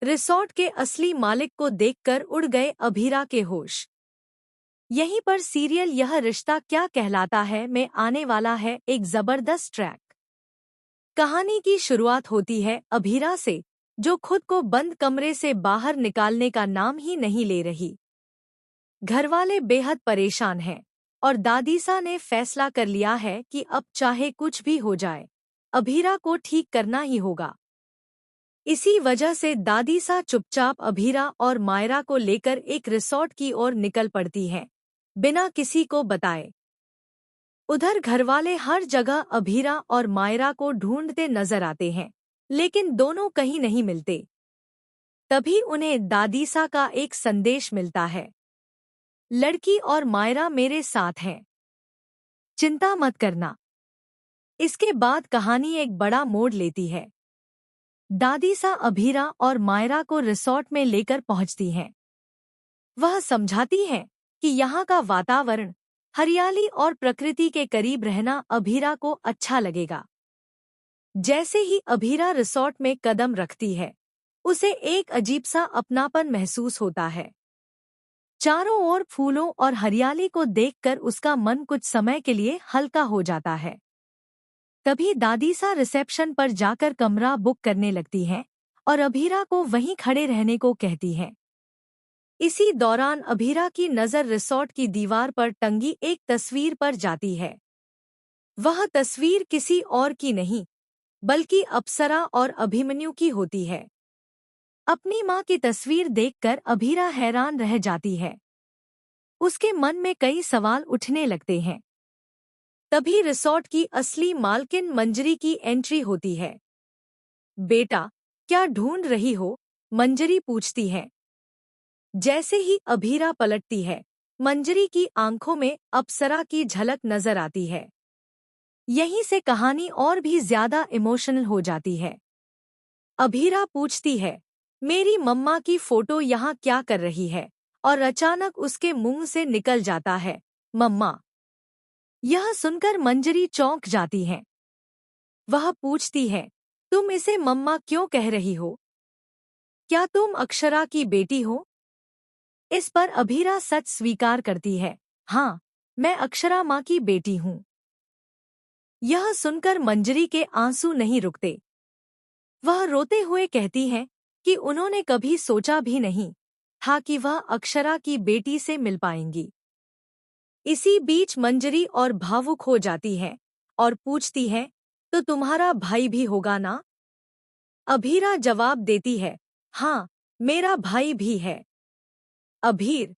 Resort के असली मालिक को देखकर उड़ गए अभीरा के होश। यहीं पर सीरियल यह रिश्ता क्या कहलाता है में आने वाला है एक जबरदस्त ट्रैक। कहानी की शुरुआत होती है अभीरा से, जो खुद को बंद कमरे से बाहर निकालने का नाम ही नहीं ले रही। घरवाले बेहद परेशान हैं और दादीसा ने फैसला कर लिया है कि अब चाहे कुछ भी हो जाए, अभीरा को ठीक करना ही होगा। इसी वजह से दादीसा चुपचाप अभीरा और मायरा को लेकर एक रिसॉर्ट की ओर निकल पड़ती हैं, बिना किसी को बताए। उधर घरवाले हर जगह अभीरा और मायरा को ढूंढते नजर आते हैं, लेकिन दोनों कहीं नहीं मिलते। तभी उन्हें दादीसा का एक संदेश मिलता है, लड़की और मायरा मेरे साथ हैं, चिंता मत करना। इसके बाद कहानी एक बड़ा मोड़ लेती है। दादीसा अभीरा और मायरा को रिसॉर्ट में लेकर पहुंचती हैं। वह समझाती हैं कि यहाँ का वातावरण, हरियाली और प्रकृति के करीब रहना अभीरा को अच्छा लगेगा। जैसे ही अभीरा रिसॉर्ट में कदम रखती है, उसे एक अजीब सा अपनापन महसूस होता है। चारों ओर फूलों और हरियाली को देखकर उसका मन कुछ समय के लिए हल्का हो जाता है। तभी दादीसा रिसेप्शन पर जाकर कमरा बुक करने लगती हैं और अभीरा को वहीं खड़े रहने को कहती हैं। इसी दौरान अभीरा की नज़र रिसॉर्ट की दीवार पर टंगी एक तस्वीर पर जाती है। वह तस्वीर किसी और की नहीं, बल्कि अप्सरा और अभिमन्यु की होती है। अपनी माँ की तस्वीर देखकर अभीरा हैरान रह जाती है। उसके मन में कई सवाल उठने लगते हैं। तभी रिसॉर्ट की असली मालकिन मंजरी की एंट्री होती है। बेटा, क्या ढूंढ रही हो? मंजरी पूछती है। जैसे ही अभीरा पलटती है, मंजरी की आंखों में अप्सरा की झलक नजर आती है। यहीं से कहानी और भी ज्यादा इमोशनल हो जाती है। अभीरा पूछती है, मेरी मम्मा की फोटो यहाँ क्या कर रही है? और अचानक उसके मुंह से निकल जाता है, मम्मा। यह सुनकर मंजरी चौंक जाती है। वह पूछती है, तुम इसे मम्मा क्यों कह रही हो? क्या तुम अक्षरा की बेटी हो? इस पर अभीरा सच स्वीकार करती है, हाँ, मैं अक्षरा माँ की बेटी हूँ। यह सुनकर मंजरी के आंसू नहीं रुकते। वह रोते हुए कहती है कि उन्होंने कभी सोचा भी नहीं था कि वह अक्षरा की बेटी से मिल पाएंगी। इसी बीच मंजरी और भावुक हो जाती है और पूछती है, तो तुम्हारा भाई भी होगा ना? अभीरा जवाब देती है, हाँ, मेरा भाई भी है। अभीर,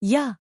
यह